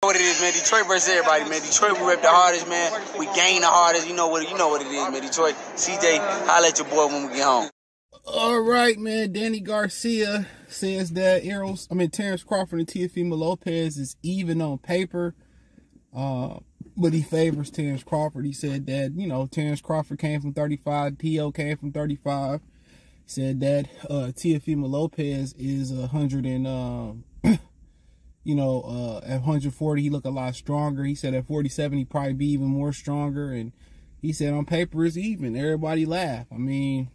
What it is, man. Detroit versus everybody, man. Detroit, we rep the hardest, man. We gain the hardest. You know what it is, man. Detroit, CJ, holla at your boy when we get home. All right, man. Danny Garcia says that Terrence Crawford and Teofimo Lopez is even on paper, but he favors Terrence Crawford. He said that, you know, Terrence Crawford came from 35, T.O. came from 35. He said that Teofimo Lopez is 100 and at 140, he look a lot stronger. He said at 47, he probably be even more stronger. And he said on paper, it's even. Everybody laugh. I mean,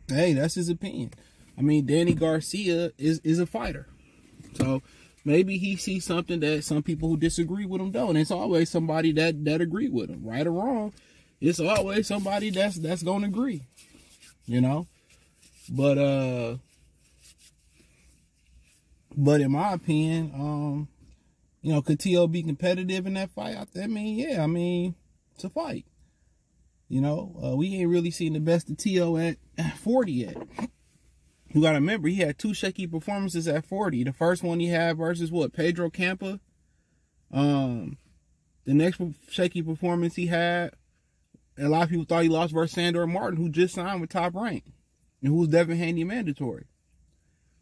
hey, that's his opinion. I mean, Danny Garcia is a fighter. So maybe he sees something that some people who disagree with him don't. It's always somebody that agree with him, right or wrong. It's always somebody that's going to agree, you know. But in my opinion, you know, could T.O. be competitive in that fight? I mean, yeah, I mean, it's a fight. You know, we ain't really seen the best of T.O. at 40 yet. You got to remember, he had 2 shaky performances at 40. The first one he had versus, what, Pedro Campa? The next shaky performance he had, a lot of people thought he lost versus Sandor Martin, who just signed with Top Rank, and who's Devin Haney mandatory.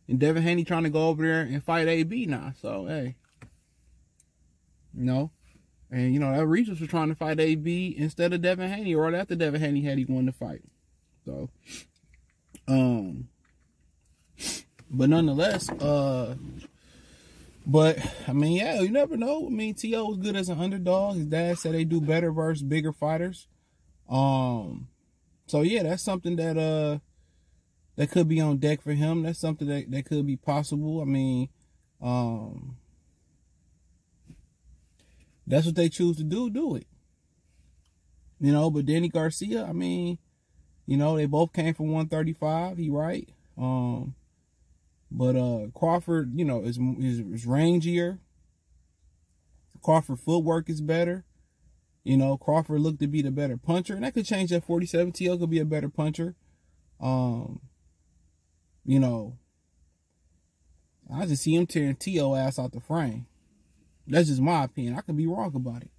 And Devin Haney trying to go over there and fight AB now. So, hey. You know. And, you know, that Regis was trying to fight AB instead of Devin Haney. Or after Devin Haney had he won the fight. So, but nonetheless, but, I mean, yeah, you never know. I mean, T.O. was good as an underdog. His dad said they do better versus bigger fighters. So, yeah, that's something that could be on deck for him. That's something that could be possible. I mean, that's what they choose to do it. You know, but Danny Garcia, I mean, you know, they both came from 135. He right. But Crawford, you know, is rangier. Crawford footwork is better. You know, Crawford looked to be the better puncher. And that could change at 47. T.O. could be a better puncher. You know, I just see him tearing T.O. ass out the frame. That's just my opinion. I could be wrong about it.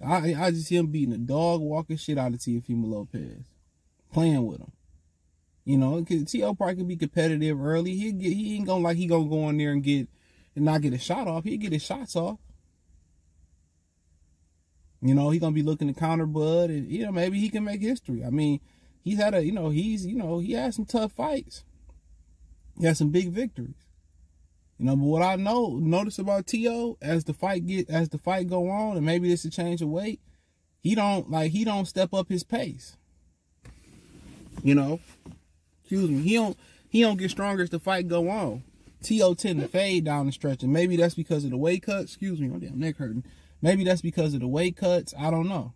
I just see him beating the dog walking shit out of Teofimo Lopez. Playing with him. You know, because T.O. probably could be competitive early. He ain't gonna go in there and not get a shot off. He'll get his shots off. You know, he's gonna be looking to counter Bud, and you know, maybe he can make history. I mean, he's had he had some tough fights. He had some big victories. You know, but what I notice about T.O. as the fight go on, and maybe it's a change of weight, he don't step up his pace. You know, excuse me, he don't get stronger as the fight go on. T.O. tend to fade down the stretch, and maybe that's because of the weight cuts. Excuse me, my damn neck hurting. Maybe that's because of the weight cuts. I don't know.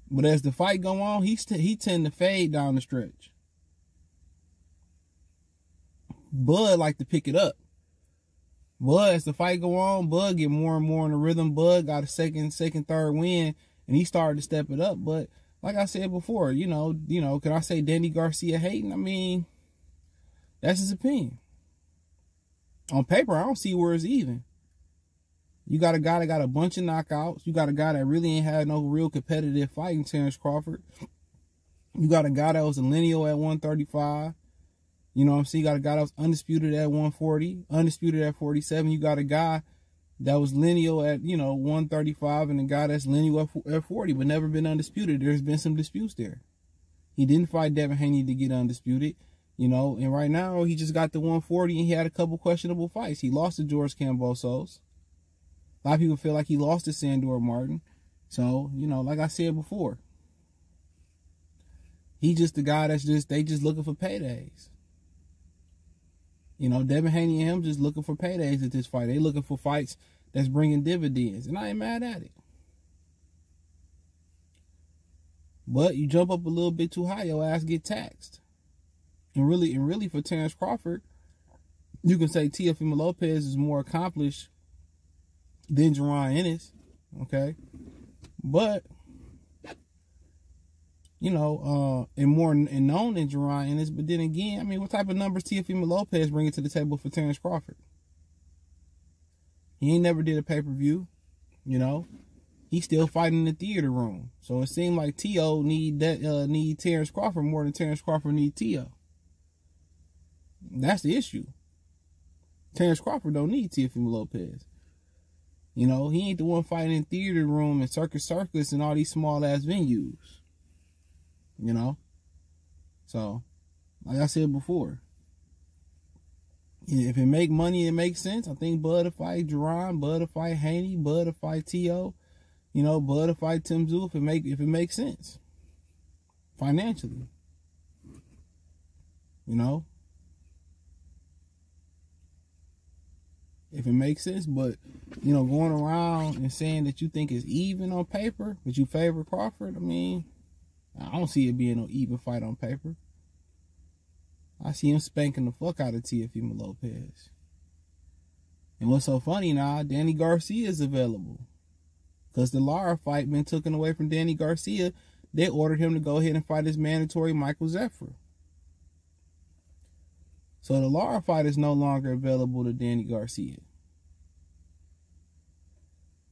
But as the fight go on, he tend to fade down the stretch. Bud like to pick it up. Bud, as the fight go on, Bud get more and more in the rhythm. Bud got a second, third win, and he started to step it up. But like I said before, you know, can I say Danny Garcia hating? I mean, that's his opinion. On paper, I don't see where it's even. You got a guy that got a bunch of knockouts. You got a guy that really ain't had no real competitive fight in Terrence Crawford. You got a guy that was a lineal at 135. You know what I'm saying? You got a guy that was undisputed at 140, undisputed at 47. You got a guy that was lineal at, 135, and a guy that's lineal at 40, but never been undisputed. There's been some disputes there. He didn't fight Devin Haney to get undisputed, and right now he just got the 140, and he had a couple questionable fights. He lost to George Kambosos. A lot of people feel like he lost to Sandor Martin. So, like I said before, he's just the guy they just looking for paydays. Devin Haney and him just looking for paydays at this fight. They looking for fights that's bringing dividends, and I ain't mad at it. But you jump up a little bit too high, your ass get taxed. And really for Terrence Crawford, you can say Teofimo Lopez is more accomplished than Jerron Ennis, okay? But you know, and more and known than Jerron Ennis. But then again, I mean, what type of numbers Teofimo Lopez bringing to the table for Terrence Crawford? He ain't never did a pay-per-view, you know. He's still fighting in the theater room. So it seemed like T.O. need Terrence Crawford more than Terrence Crawford need T.O. That's the issue. Terrence Crawford don't need Teofimo Lopez. You know, he ain't the one fighting in theater room and Circus and all these small-ass venues. You know? So, like I said before, if it make money, it makes sense. I think Bud to fight Jerron, Bud to fight Haney, Bud to fight T.O., you know, Bud to fight Tim Tszyu if it makes sense. Financially. You know? If it makes sense, but, you know, going around and saying that you think it's even on paper, but you favor Crawford, I mean, I don't see it being no even fight on paper. I see him spanking the fuck out of Teofimo Lopez. And what's so funny now, Danny Garcia is available. Because the Lara fight been taken away from Danny Garcia, they ordered him to go ahead and fight his mandatory Michael Zephyr. So the Lara fight is no longer available to Danny Garcia.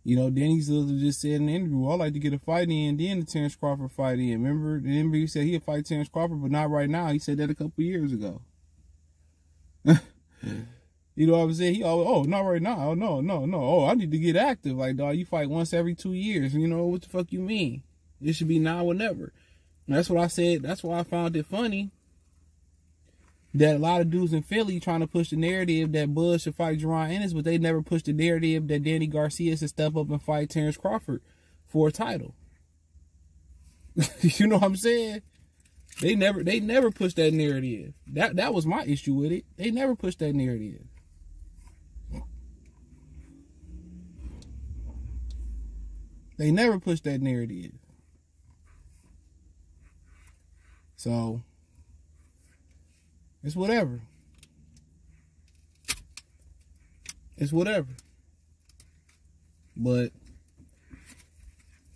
You know, Danny just said in the interview, I'd like to get a fight in, then the Terrence Crawford fight in. Remember he said he'd fight Terrence Crawford, but not right now. He said that a couple years ago. You know what I'm saying? He always, oh, not right now. No. Oh, I need to get active. Like, dog, you fight once every 2 years. You know, what the fuck you mean? It should be now or never. And that's what I said. That's why I found it funny that a lot of dudes in Philly trying to push the narrative that Bud should fight Jerron Ennis, but they never pushed the narrative that Danny Garcia should step up and fight Terrence Crawford for a title. You know what I'm saying? They never pushed that narrative. That was my issue with it. They never pushed that narrative. They never pushed that narrative. So it's whatever. It's whatever. But,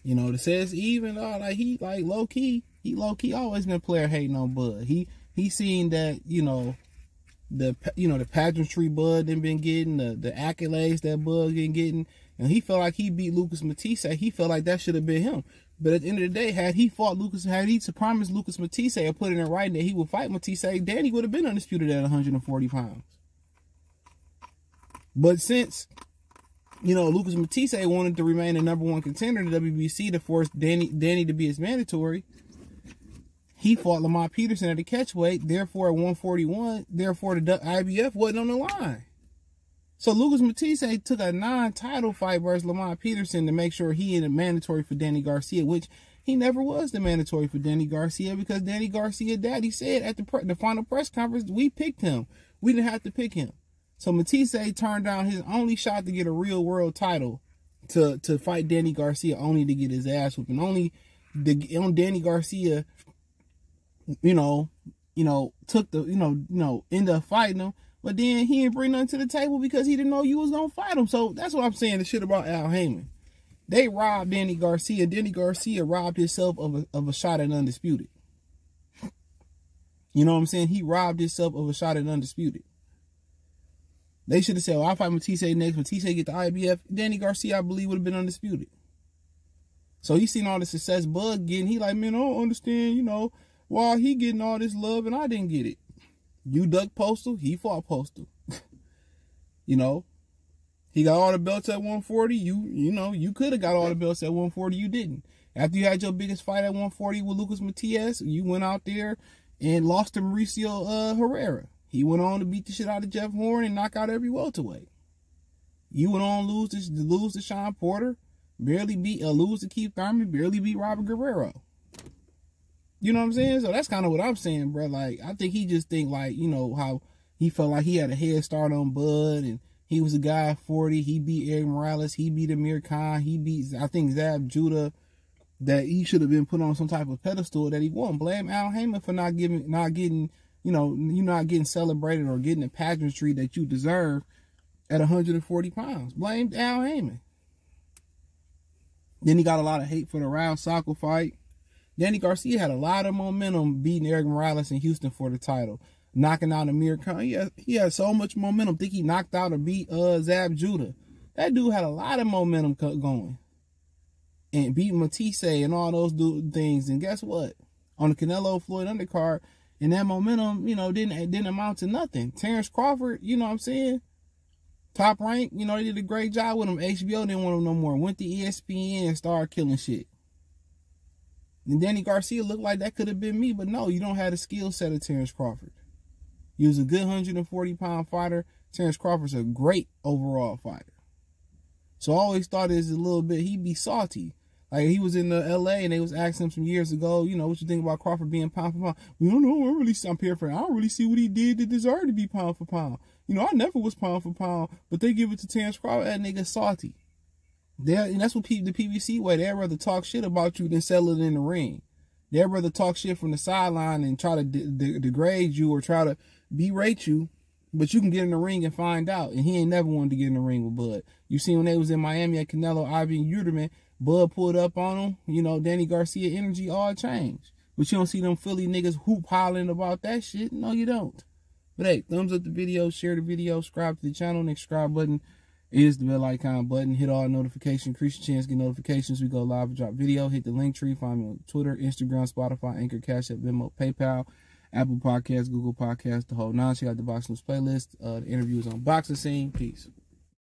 you know, to say it's even, like low key always been a player hating on Bud. He seen that, you know, the pageantry Bud done been getting, the accolades that Bud been getting, and he felt like he beat Lucas Matisse. He felt like that should have been him. But at the end of the day, had he promised Lucas Matisse or put it in writing that he would fight Matisse, Danny would have been undisputed at 140 pounds. But since, you know, Lucas Matisse wanted to remain the #1 contender in the WBC to force Danny to be his mandatory, he fought Lamont Peterson at the catchweight. Therefore, at 141, therefore the IBF wasn't on the line. So Lucas Matisse took a non-title fight versus Lamont Peterson to make sure he ain't a mandatory for Danny Garcia, which he never was the mandatory for Danny Garcia, because Danny Garcia daddy said at the final press conference, we picked him. We didn't have to pick him. So Matisse turned down his only shot to get a real world title to fight Danny Garcia, only to get his ass whooped. And only Danny Garcia, took the, ended up fighting him. But then he didn't bring nothing to the table because he didn't know you was going to fight him. So that's what I'm saying, the shit about Al Heyman. They robbed Danny Garcia. Danny Garcia robbed himself of a shot at Undisputed. You know what I'm saying? He robbed himself of a shot at Undisputed. They should have said, well, I'll fight Matisse next. Matisse get the IBF. Danny Garcia, I believe, would have been Undisputed. So he seen all the success Bud getting. He like, man, I don't understand, why he getting all this love and I didn't get it. You ducked Postal, he fought Postal. He got all the belts at 140. You could have got all the belts at 140. You didn't. After you had your biggest fight at 140 with Lucas Matias, you went out there and lost to Mauricio Herrera. He went on to beat the shit out of Jeff Horn and knock out every welterweight. You went on to lose to Sean Porter, lose to Keith Thurman, barely beat Robert Guerrero. You know what I'm saying? So that's kind of what I'm saying, bro. Like, I think he just think like, how he felt like he had a head start on Bud and he was a guy at 40. He beat Eric Morales. He beat Amir Khan. He beat, I think, Zab Judah, that he should have been put on some type of pedestal that he won. Blame Al Heyman for not getting celebrated or getting the pageantry that you deserve at 140 pounds. Blame Al Heyman. Then he got a lot of hate for the Ralph Sockel fight. Danny Garcia had a lot of momentum beating Eric Morales in Houston for the title. Knocking out Amir Khan. He had so much momentum. Think he knocked out or beat Zab Judah. That dude had a lot of momentum going. And beating Matisse and all those things. And guess what? On the Canelo Floyd undercard, and that momentum, you know, didn't amount to nothing. Terrence Crawford, you know what I'm saying? Top rank, you know, they did a great job with him. HBO didn't want him no more. Went to ESPN and started killing shit. And Danny Garcia looked like that could have been me, but no, you don't have the skill set of Terrence Crawford. He was a good 140-pound fighter. Terrence Crawford's a great overall fighter. So I always thought it's a little bit, he'd be salty. Like, he was in the L.A. and they was asking him some years ago, you know, what you think about Crawford being pound for pound? We don't know. I'm paraphrasing. I don't really see what he did to deserve to be pound for pound. You know, I never was pound for pound, but they give it to Terrence Crawford. That nigga salty. And that's what the PBC way. They'd rather talk shit about you than settle it in the ring. They'd rather talk shit from the sideline and try to degrade you or try to berate you, but you can get in the ring and find out. And he ain't never wanted to get in the ring with Bud. You see when they was in Miami at Canelo, Ivy, and Uterman, Bud pulled up on him. You know, Danny Garcia energy all changed. But you don't see them Philly niggas hoop hollering about that shit. No, you don't. But hey, thumbs up the video, share the video, subscribe to the channel. Next subscribe button is the bell icon button. Hit all notifications, increase your chance to get notifications. We go live and drop video. Hit the link tree. Find me on Twitter, Instagram, Spotify, Anchor, Cash App, Venmo, PayPal, Apple Podcasts, Google Podcasts, the whole nine. Check out the Box News playlist. The interview is on Boxing Scene. Peace.